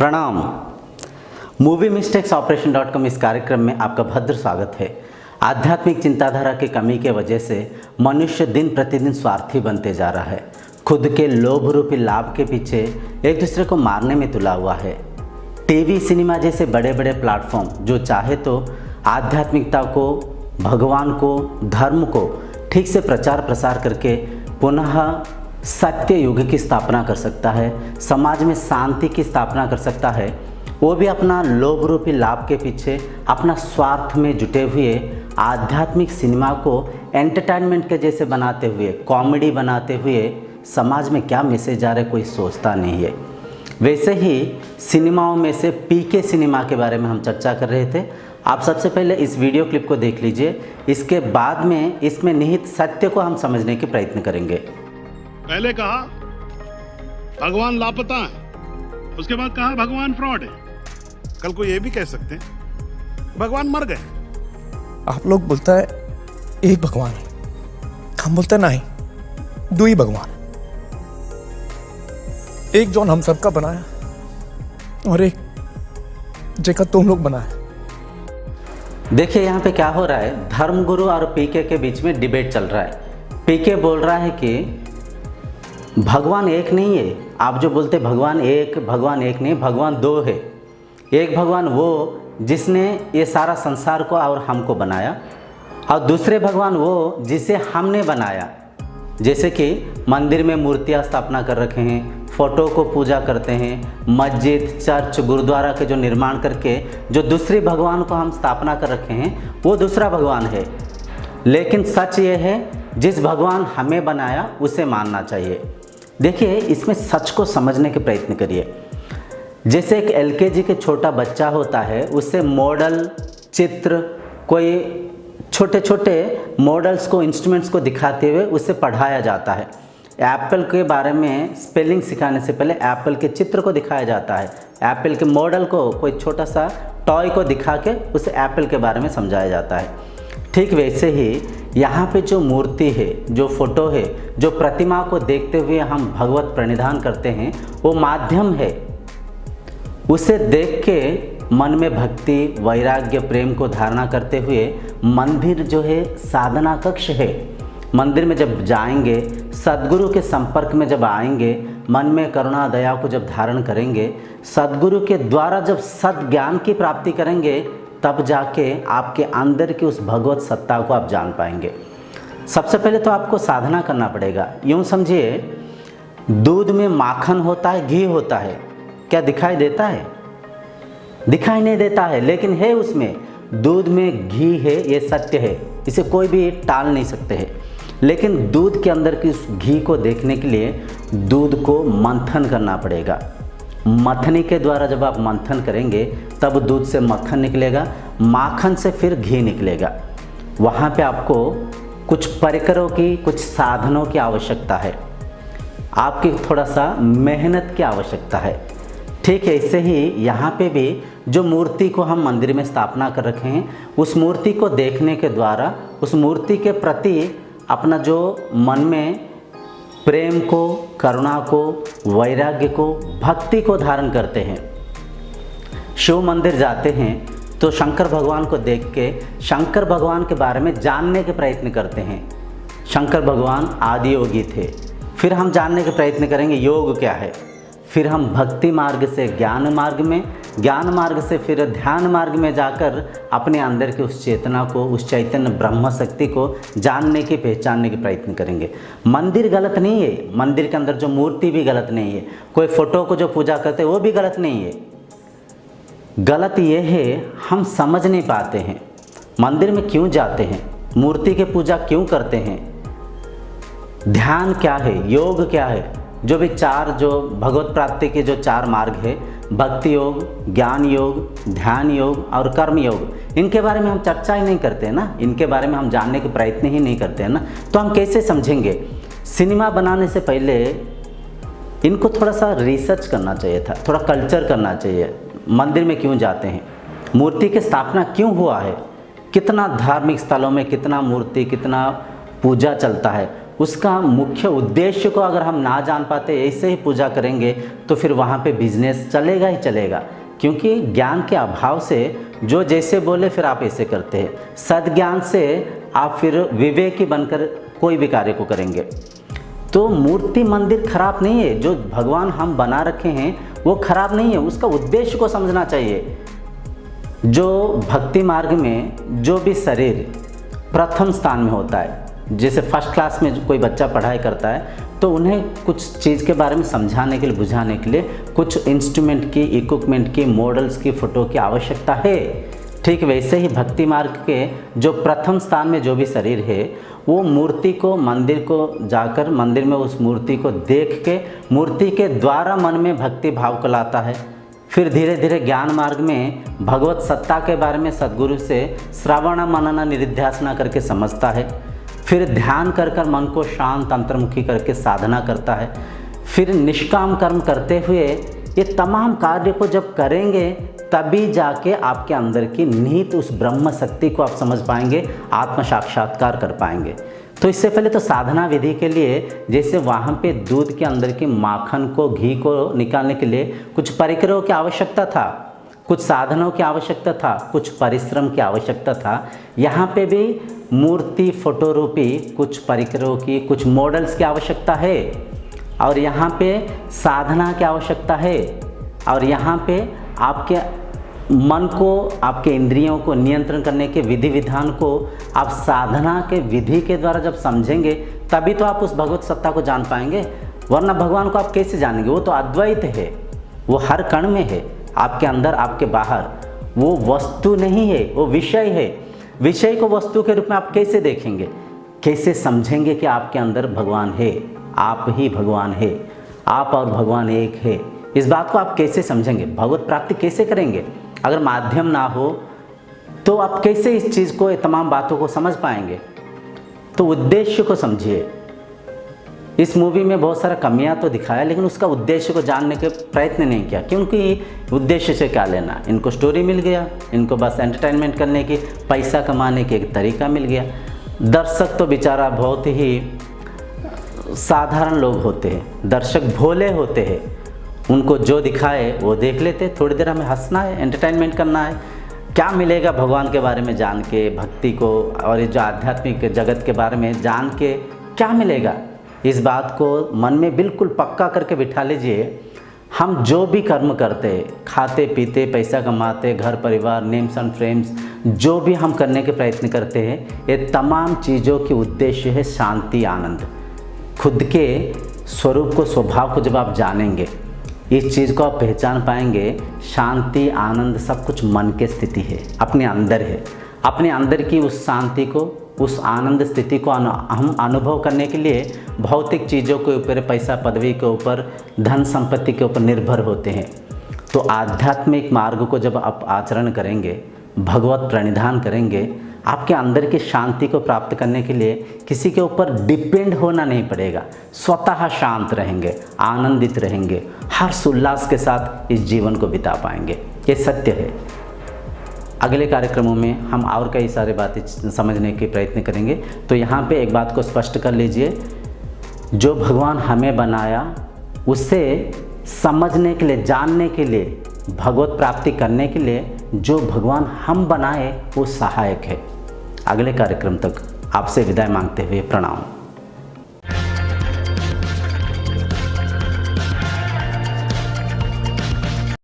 प्रणाम। Movie mistakes ऑपरेशन.com इस कार्यक्रम में आपका भद्र स्वागत है। आध्यात्मिक चिंताधारा की कमी के वजह से मनुष्य दिन प्रतिदिन स्वार्थी बनते जा रहा है। खुद के लोभ रूपी लाभ के पीछे एक दूसरे को मारने में तुला हुआ है। टीवी, सिनेमा जैसे बड़े बड़े प्लेटफॉर्म जो चाहे तो आध्यात्मिकता को, भगवान को, धर्म को ठीक से प्रचार प्रसार करके पुनः सत्य युग की स्थापना कर सकता है, समाज में शांति की स्थापना कर सकता है। वो भी अपना लोभ रूपी लाभ के पीछे अपना स्वार्थ में जुटे हुए आध्यात्मिक सिनेमा को एंटरटेनमेंट के जैसे बनाते हुए, कॉमेडी बनाते हुए समाज में क्या मैसेज आ रहा है कोई सोचता नहीं है। वैसे ही सिनेमाओं में से पीके सिनेमा के बारे में हम चर्चा कर रहे थे। आप सबसे पहले इस वीडियो क्लिप को देख लीजिए, इसके बाद में इसमें निहित सत्य को हम समझने की प्रयत्न करेंगे। पहले कहा भगवान लापता है, उसके बाद कहा भगवान फ्रॉड है। कल को ये भी कह सकते हैं भगवान मर गए। आप लोग बोलता है एक भगवान है, हम बोलते हैं नहीं, दो ही भगवान। एक जौन हम सबका बनाया और एक जेका तुम लोग बनाया। देखिए यहाँ पे क्या हो रहा है, धर्मगुरु और पीके के बीच में डिबेट चल रहा है। पीके बोल रहा है कि भगवान एक नहीं है। आप जो बोलते भगवान एक नहीं, भगवान दो है। एक भगवान वो जिसने ये सारा संसार को और हमको बनाया, और दूसरे भगवान वो जिसे हमने बनाया। जैसे कि मंदिर में मूर्तियाँ स्थापना कर रखे हैं, फ़ोटो को पूजा करते हैं, मस्जिद, चर्च, गुरुद्वारा के जो निर्माण करके जो दूसरे भगवान को हम स्थापना कर रखे हैं वो दूसरा भगवान है। लेकिन सच ये है जिस भगवान हमें बनाया उसे मानना चाहिए। देखिए इसमें सच को समझने के प्रयत्न करिए। जैसे एक एलकेजी के छोटा बच्चा होता है, उससे मॉडल, चित्र, कोई छोटे छोटे मॉडल्स को, इंस्ट्रूमेंट्स को दिखाते हुए उससे पढ़ाया जाता है। एप्पल के बारे में स्पेलिंग सिखाने से पहले एप्पल के चित्र को दिखाया जाता है। एप्पल के मॉडल को, कोई छोटा सा टॉय को दिखा के उसे एप्पल के बारे में समझाया जाता है। ठीक वैसे ही यहाँ पे जो मूर्ति है, जो फोटो है, जो प्रतिमा को देखते हुए हम भगवत प्रणिधान करते हैं, वो माध्यम है। उसे देख के मन में भक्ति, वैराग्य, प्रेम को धारणा करते हुए मंदिर जो है साधना कक्ष है। मंदिर में जब जाएंगे, सद्गुरु के संपर्क में जब आएंगे, मन में करुणा दया को जब धारण करेंगे, सद्गुरु के द्वारा जब सद्ज्ञान की प्राप्ति करेंगे, तब जाके आपके अंदर की उस भगवत सत्ता को आप जान पाएंगे। सबसे पहले तो आपको साधना करना पड़ेगा। यूँ समझिए दूध में माखन होता है, घी होता है, क्या दिखाई देता है? दिखाई नहीं देता है, लेकिन है उसमें। दूध में घी है, ये सत्य है, इसे कोई भी टाल नहीं सकते हैं। लेकिन दूध के अंदर की उस घी को देखने के लिए दूध को मंथन करना पड़ेगा। मथनी के द्वारा जब आप मंथन करेंगे तब दूध से मक्खन निकलेगा, माखन से फिर घी निकलेगा। वहाँ पे आपको कुछ परिकरों की, कुछ साधनों की आवश्यकता है, आपकी थोड़ा सा मेहनत की आवश्यकता है। ठीक है, इससे ही यहाँ पे भी जो मूर्ति को हम मंदिर में स्थापना कर रखे हैं, उस मूर्ति को देखने के द्वारा उस मूर्ति के प्रति अपना जो मन में प्रेम को, करुणा को, वैराग्य को, भक्ति को धारण करते हैं। शिव मंदिर जाते हैं तो शंकर भगवान को देख के शंकर भगवान के बारे में जानने के प्रयत्न करते हैं। शंकर भगवान आदि योगी थे। फिर हम जानने के प्रयत्न करेंगे योग क्या है। फिर हम भक्ति मार्ग से ज्ञान मार्ग में, ज्ञान मार्ग से फिर ध्यान मार्ग में जाकर अपने अंदर की उस चेतना को, उस चैतन्य ब्रह्म शक्ति को जानने की, पहचानने के प्रयत्न करेंगे। मंदिर गलत नहीं है, मंदिर के अंदर जो मूर्ति भी गलत नहीं है, कोई फोटो को जो पूजा करते हैं वो भी गलत नहीं है। गलत ये है हम समझ नहीं पाते हैं मंदिर में क्यों जाते हैं, मूर्ति की पूजा क्यों करते हैं, ध्यान क्या है, योग क्या है। जो भी चार, जो भगवत प्राप्ति के जो चार मार्ग है, भक्ति योग, ज्ञान योग, ध्यान योग और कर्म योग, इनके बारे में हम चर्चा ही नहीं करते हैं ना, इनके बारे में हम जानने के प्रयत्न ही नहीं करते हैं ना, तो हम कैसे समझेंगे। सिनेमा बनाने से पहले इनको थोड़ा सा रिसर्च करना चाहिए था, थोड़ा कल्चर करना चाहिए। मंदिर में क्यों जाते हैं, मूर्ति की स्थापना क्यों हुआ है, कितना धार्मिक स्थलों में कितना मूर्ति, कितना पूजा चलता है, उसका मुख्य उद्देश्य को अगर हम ना जान पाते, ऐसे ही पूजा करेंगे तो फिर वहाँ पे बिजनेस चलेगा ही चलेगा, क्योंकि ज्ञान के अभाव से जो जैसे बोले फिर आप ऐसे करते हैं। सद्ज्ञान से आप फिर विवेकी बनकर कोई भी कार्य को करेंगे। तो मूर्ति मंदिर खराब नहीं है, जो भगवान हम बना रखे हैं वो खराब नहीं है, उसका उद्देश्य को समझना चाहिए। जो भक्ति मार्ग में जो भी शरीर प्रथम स्थान में होता है, जैसे फर्स्ट क्लास में कोई बच्चा पढ़ाई करता है तो उन्हें कुछ चीज़ के बारे में समझाने के लिए, बुझाने के लिए कुछ इंस्ट्रूमेंट की, इक्विपमेंट की, मॉडल्स की, फ़ोटो की आवश्यकता है। ठीक वैसे ही भक्ति मार्ग के जो प्रथम स्थान में जो भी शरीर है वो मूर्ति को, मंदिर को जाकर मंदिर में उस मूर्ति को देख के मूर्ति के द्वारा मन में भक्ति भाव को लाता है। फिर धीरे धीरे ज्ञान मार्ग में भगवत सत्ता के बारे में सद्गुरु से श्रवण मनन निधिध्यासना करके समझता है। फिर ध्यान कर कर मन को शांत अंतर्मुखी करके साधना करता है। फिर निष्काम कर्म करते हुए ये तमाम कार्य को जब करेंगे तभी जाके आपके अंदर की निहित उस ब्रह्म शक्ति को आप समझ पाएंगे, आत्म साक्षात्कार कर पाएंगे। तो इससे पहले तो साधना विधि के लिए, जैसे वहाँ पे दूध के अंदर की माखन को, घी को निकालने के लिए कुछ परिकरों की आवश्यकता था, कुछ साधनों की आवश्यकता था, कुछ परिश्रम की आवश्यकता था। यहाँ पे भी मूर्ति फोटो रूपी कुछ परिकरों की, कुछ मॉडल्स की आवश्यकता है, और यहाँ पे साधना की आवश्यकता है, और यहाँ पे आपके मन को, आपके इंद्रियों को नियंत्रण करने के विधि विधान को आप साधना के विधि के द्वारा जब समझेंगे तभी तो आप उस भगवत सत्ता को जान पाएंगे, वरना भगवान को आप कैसे जानेंगे? वो तो अद्वैत है, वो हर कण में है, आपके अंदर, आपके बाहर। वो वस्तु नहीं है, वो विषय है। विषय को वस्तु के रूप में आप कैसे देखेंगे, कैसे समझेंगे कि आपके अंदर भगवान है, आप ही भगवान है, आप और भगवान एक है? इस बात को आप कैसे समझेंगे? भगवत प्राप्ति कैसे करेंगे? अगर माध्यम ना हो तो आप कैसे इस चीज़ को, तमाम बातों को समझ पाएंगे? तो उद्देश्य को समझिए। इस मूवी में बहुत सारा कमियां तो दिखाया, लेकिन उसका उद्देश्य को जानने के प्रयत्न नहीं किया, क्योंकि उद्देश्य से क्या लेना, इनको स्टोरी मिल गया, इनको बस एंटरटेनमेंट करने की, पैसा कमाने के एक तरीका मिल गया। दर्शक तो बेचारा बहुत ही साधारण लोग होते हैं, दर्शक भोले होते हैं, उनको जो दिखाए वो देख लेते। थोड़ी देर हमें हंसना है, एंटरटेनमेंट करना है। क्या मिलेगा भगवान के बारे में जान के, भक्ति को और ये जो आध्यात्मिक जगत के बारे में जान के क्या मिलेगा? इस बात को मन में बिल्कुल पक्का करके बिठा लीजिए। हम जो भी कर्म करते, खाते पीते, पैसा कमाते, घर परिवार, नेम्स एंड फ्रेम्स, जो भी हम करने के प्रयत्न करते हैं, ये तमाम चीज़ों की उद्देश्य है शांति, आनंद। खुद के स्वरूप को, स्वभाव को जब आप जानेंगे, इस चीज़ को आप पहचान पाएंगे, शांति, आनंद सब कुछ मन की स्थिति है, अपने अंदर है। अपने अंदर की उस शांति को, उस आनंद स्थिति को हम अनुभव करने के लिए भौतिक चीज़ों के ऊपर, पैसा पदवी के ऊपर, धन संपत्ति के ऊपर निर्भर होते हैं। तो आध्यात्मिक मार्ग को जब आप आचरण करेंगे, भगवत प्रणिधान करेंगे, आपके अंदर की शांति को प्राप्त करने के लिए किसी के ऊपर डिपेंड होना नहीं पड़ेगा। स्वतः शांत रहेंगे, आनंदित रहेंगे, हर्ष उल्लास के साथ इस जीवन को बिता पाएंगे। ये सत्य है। अगले कार्यक्रमों में हम और कई सारे बातें समझने के प्रयत्न करेंगे। तो यहाँ पे एक बात को स्पष्ट कर लीजिए, जो भगवान हमें बनाया उसे समझने के लिए, जानने के लिए, भगवत प्राप्ति करने के लिए जो भगवान हम बनाए वो सहायक है। अगले कार्यक्रम तक आपसे विदाई मांगते हुए प्रणाम।